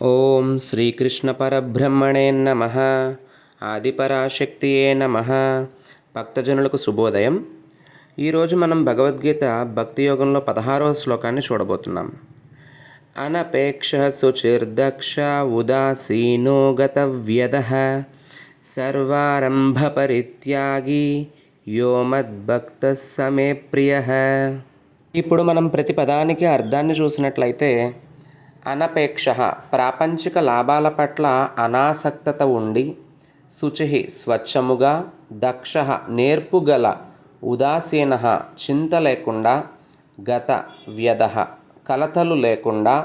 ఓం శ్రీకృష్ణ పరబ్రహ్మణే నమః. ఆదిపరాశక్తియే నమః. భక్తజనులకు శుభోదయం. ఈరోజు మనం భగవద్గీత భక్తి యోగంలో 16వ శ్లోకాన్ని చూడబోతున్నాం. అనపేక్ష శుచిర్దక్ష ఉదాసీనో గతవ్యదః సర్వారంభ పరిత్యాగి యో మద్భక్తః స మే ప్రియః. ఇప్పుడు మనం ప్రతి పదానికి అర్థాన్ని చూసినట్లయితే, అనపేక్ష ప్రాపంచిక లాభాల పట్ల అనాసక్తత ఉండి, శుచి స్వచ్ఛముగా, దక్ష నేర్పుగల, ఉదాసీన చింత లేకుండా, గత వ్యధ కలతలు లేకుండా,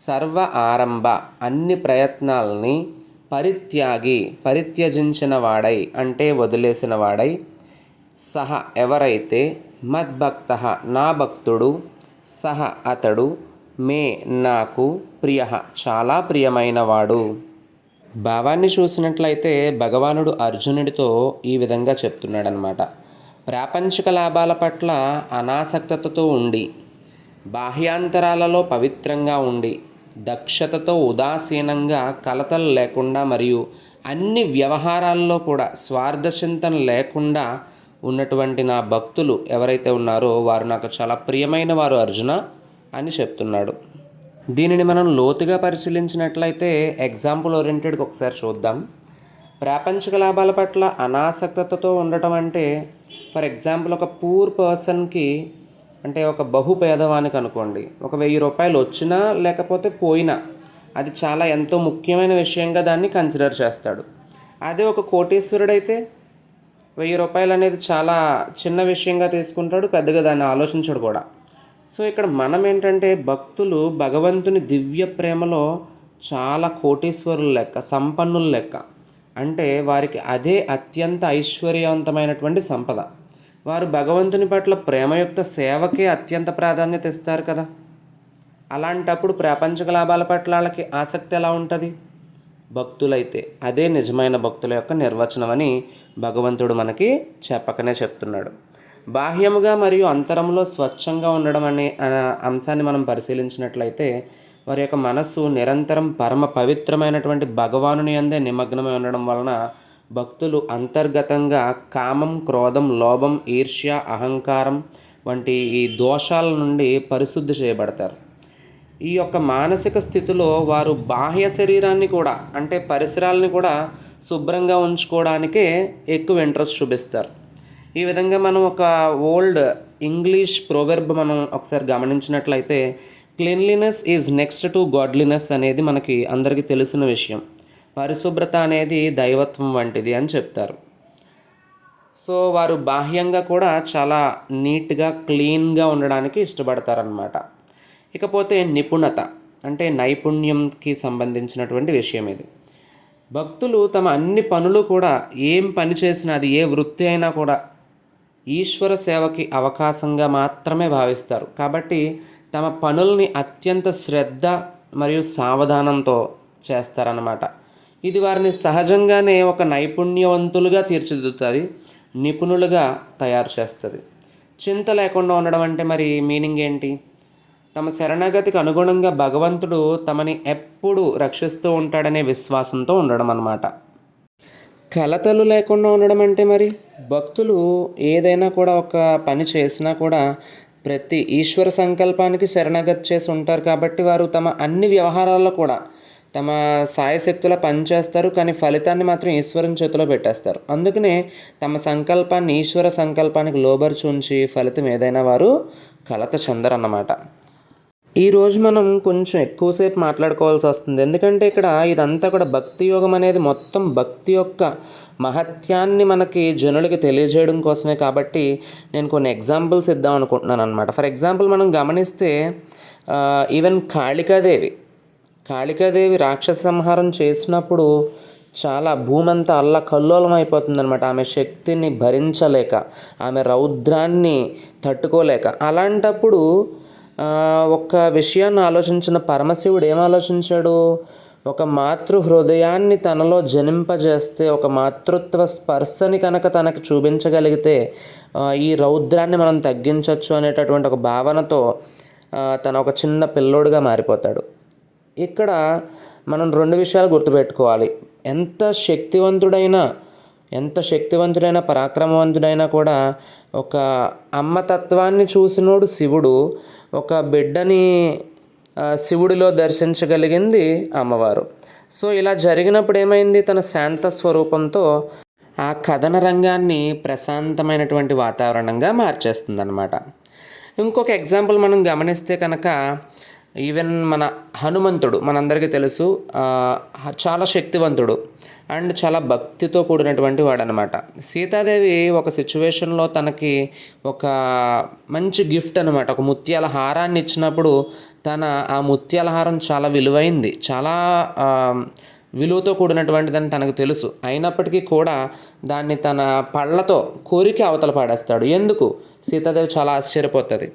సర్వ ఆరంభ అన్ని ప్రయత్నాలని, పరిత్యాగి పరిత్యజించిన వాడై అంటే వదిలేసిన వాడై, సహ ఎవరైతే, మద్భక్త నా భక్తుడు, సహ అతడు, మే నాకు, ప్రియ చాలా ప్రియమైనవాడు. భావాన్ని చూసినట్లయితే భగవానుడు అర్జునుడితో ఈ విధంగా చెప్తున్నాడనమాట. ప్రాపంచిక లాభాల పట్ల అనాసక్తతతో ఉండి, బాహ్యాంతరాలలో పవిత్రంగా ఉండి, దక్షతతో ఉదాసీనంగా కలతలు లేకుండా మరియు అన్ని వ్యవహారాల్లో కూడా స్వార్థచింతన లేకుండా ఉన్నటువంటి నా భక్తులు ఎవరైతే ఉన్నారో వారు నాకు చాలా ప్రియమైన వారు అర్జున అని చెప్తున్నాడు. దీనిని మనం లోతుగా పరిశీలించినట్లయితే ఎగ్జాంపుల్ ఓరియంటెడ్గా ఒకసారి చూద్దాం. ప్రాపంచిక లాభాల పట్ల అనాసక్తతతో ఉండటం అంటే, ఫర్ ఎగ్జాంపుల్ ఒక పూర్ పర్సన్కి, అంటే ఒక బహుపేదవానికి అనుకోండి, ఒక 1000 రూపాయలు వచ్చినా లేకపోతే పోయినా అది చాలా ఎంతో ముఖ్యమైన విషయంగా దాన్ని కన్సిడర్ చేస్తాడు. అదే ఒక కోటీశ్వరుడైతే 1000 రూపాయలు అనేది చాలా చిన్న విషయంగా తీసుకుంటాడు, పెద్దగా దాన్ని ఆలోచించడు కూడా. సో ఇక్కడ మనం ఏంటంటే భక్తులు భగవంతుని దివ్య ప్రేమలో చాలా కోటీశ్వరుల లెక్క, సంపన్నుల లెక్క. అంటే వారికి అదే అత్యంత ఐశ్వర్యవంతమైనటువంటి సంపద. వారు భగవంతుని పట్ల ప్రేమయుక్త సేవకే అత్యంత ప్రాధాన్యత ఇస్తారు కదా. అలాంటప్పుడు ప్రాపంచిక లాభాల పట్ల వాళ్ళకి ఆసక్తి ఎలా ఉంటుంది? భక్తులైతే అదే నిజమైన భక్తుల యొక్క నిర్వచనం అని భగవంతుడు మనకి చెప్పకనే చెప్తున్నాడు. బాహ్యముగా మరియు అంతరంలో స్వచ్ఛంగా ఉండడం అనే అంశాన్ని మనం పరిశీలించినట్లయితే, వారి యొక్క మనస్సు నిరంతరం పరమ పవిత్రమైనటువంటి భగవానుని అందే నిమగ్నమై ఉండడం వలన భక్తులు అంతర్గతంగా కామం, క్రోధం, లోభం, ఈర్ష్య, అహంకారం వంటి ఈ దోషాల నుండి పరిశుద్ధి చేయబడతారు. ఈ యొక్క మానసిక స్థితిలో వారు బాహ్య శరీరాన్ని కూడా, అంటే పరిసరాలని కూడా శుభ్రంగా ఉంచుకోవడానికే ఎక్కువ ఇంట్రెస్ట్ చూపిస్తారు. ఈ విధంగా మనం ఒక ఓల్డ్ ఇంగ్లీష్ ప్రొవెర్బ్ మనం ఒకసారి గమనించినట్లయితే, cleanliness is next to godliness అనేది మనకి అందరికీ తెలిసిన విషయం. పరిశుభ్రత అనేది దైవత్వం వంటిది అని చెప్తారు. సో వారు బాహ్యంగా కూడా చాలా నీట్గా, క్లీన్గా ఉండడానికి ఇష్టపడతారనమాట. ఇకపోతే నిపుణత అంటే నైపుణ్యంకి సంబంధించినటువంటి విషయం ఇది. భక్తులు తమ అన్ని పనులు కూడా, ఏం పని చేసినా అది ఏ వృత్తి అయినా కూడా ఈశ్వర సేవకి అవకాశంగా మాత్రమే భావిస్తారు. కాబట్టి తమ పనుల్ని అత్యంత శ్రద్ధ మరియు సావధానంతో చేస్తారన్నమాట. ఇది వారిని సహజంగానే ఒక నైపుణ్యవంతులుగా తీర్చిదిద్దుతుంది, నిపుణులుగా తయారు చేస్తుంది. చింత లేకుండా ఉండడం అంటే మరి మీనింగ్ ఏంటి? తమ శరణాగతికి అనుగుణంగా భగవంతుడు తమని ఎప్పుడూ రక్షిస్తూ ఉంటాడనే విశ్వాసంతో ఉండడం అన్నమాట. కలతలు లేకుండా ఉండడం అంటే మరి భక్తులు ఏదైనా కూడా ఒక పని చేసినా కూడా ప్రతి ఈశ్వర సంకల్పానికి శరణాగతి చేసి ఉంటారు. కాబట్టి వారు తమ అన్ని వ్యవహారాల్లో కూడా తమ సాయశక్తుల పనిచేస్తారు, కానీ ఫలితాన్ని మాత్రం ఈశ్వరుని చేతిలో పెట్టేస్తారు. అందుకనే తమ సంకల్పాన్ని ఈశ్వర సంకల్పానికి లోబర్చి ఉంచి ఫలితం ఏదైనా వారు కలత చెందరన్నమాట. ఈరోజు మనం కొంచెం ఎక్కువసేపు మాట్లాడుకోవాల్సి వస్తుంది. ఎందుకంటే ఇక్కడ ఇదంతా కూడా భక్తి యోగం అనేది మొత్తం భక్తి యొక్క మహత్యాన్ని మనకి జనులకి తెలియజేయడం కోసమే. కాబట్టి నేను కొన్ని ఎగ్జాంపుల్స్ ఇద్దాం అనుకుంటున్నాను అనమాట. ఫర్ ఎగ్జాంపుల్ మనం గమనిస్తే ఈవెన్ కాళికాదేవి రాక్షస సంహారం చేసినప్పుడు చాలా భూమంతా అల్లకల్లోలం అయిపోతుంది అనమాట. ఆమె శక్తిని భరించలేక, ఆమె రౌద్రాన్ని తట్టుకోలేక. అలాంటప్పుడు ఒక విషయాన్ని ఆలోచించిన పరమశివుడు ఏం ఆలోచించాడు? ఒక మాతృ హృదయాన్ని తనలో జనింపజేస్తే, ఒక మాతృత్వ స్పర్శని కనుక తనకు చూపించగలిగితే ఈ రౌద్రాన్ని మనం తగ్గించవచ్చు అనేటటువంటి ఒక భావనతో తను ఒక చిన్న పిల్లోడుగా మారిపోతాడు. ఇక్కడ మనం 2 విషయాలు గుర్తుపెట్టుకోవాలి. ఎంత శక్తివంతుడైన పరాక్రమవంతుడైనా కూడా ఒక అమ్మతత్వాన్ని చూసినోడు శివుడు. ఒక బిడ్డని శివుడిలో దర్శించగలిగింది అమ్మవారు. సో ఇలా జరిగినప్పుడు ఏమైంది, తన శాంత స్వరూపంతో ఆ కథన రంగాన్ని ప్రశాంతమైనటువంటి వాతావరణంగా మార్చేస్తుందన్నమాట. ఇంకొక ఎగ్జాంపుల్ మనం గమనిస్తే కనుక, ఈవెన్ మన హనుమంతుడు మనందరికీ తెలుసు, చాలా శక్తివంతుడు అండ్ చాలా భక్తితో కూడినటువంటి వాడనమాట. సీతాదేవి ఒక సిచ్యువేషన్లో తనకి ఒక మంచి గిఫ్ట్ అనమాట, ఒక ముత్యాల హారాన్ని ఇచ్చినప్పుడు ఆ ముత్యాల హారం చాలా విలువైంది, చాలా విలువతో కూడినటువంటిదని తనకు తెలుసు. అయినప్పటికీ కూడా దాన్ని తన పళ్ళతో కొరికి అవతల పాడేస్తాడు. ఎందుకు? సీతాదేవి చాలా ఆశ్చర్యపోతుంది.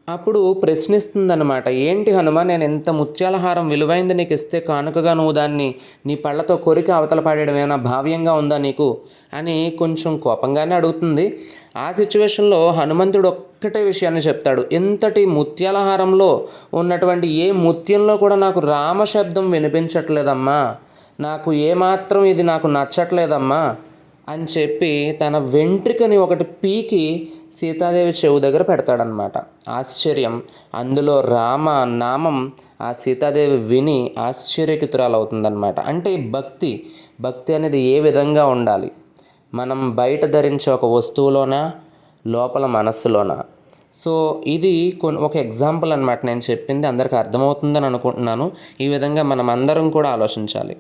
అప్పుడు ప్రశ్నిస్తుందన్నమాట, ఏంటి హనుమ, నేను ఎంత ముత్యాల హారం విలువైంది నీకు ఇస్తే కానుకగా నువ్వు దాన్ని నీ పళ్ళతో కొరికి అవతల పాడేయడం ఏమైనా భావ్యంగా ఉందా నీకు అని కొంచెం కోపంగానే అడుగుతుంది. ఆ సిచ్యువేషన్లో హనుమంతుడు ఒక్కటే విషయాన్ని చెప్తాడు, ఇంతటి ముత్యాల హారంలో ఉన్నటువంటి ఏ ముత్యంలో కూడా నాకు రామశబ్దం వినిపించట్లేదమ్మా, నాకు ఏమాత్రం ఇది నాకు నచ్చట్లేదమ్మా అని చెప్పి తన వెంట్రికని ఒకటి పీకి సీతాదేవి చెవు దగ్గర పెడతాడనమాట. ఆశ్చర్యం, అందులో రామ నామం ఆ సీతాదేవి విని ఆశ్చర్యకితురాలవుతుందన్నమాట. అంటే భక్తి అనేది ఏ విధంగా ఉండాలి, మనం బయట ధరించే ఒక వస్తువులోనా, లోపల మనస్సులోనా. సో ఇది ఒక ఎగ్జాంపుల్ అనమాట. నేను చెప్పింది అందరికీ అర్థమవుతుందని అనుకుంటున్నాను. ఈ విధంగా మనం అందరం కూడా ఆలోచించాలి.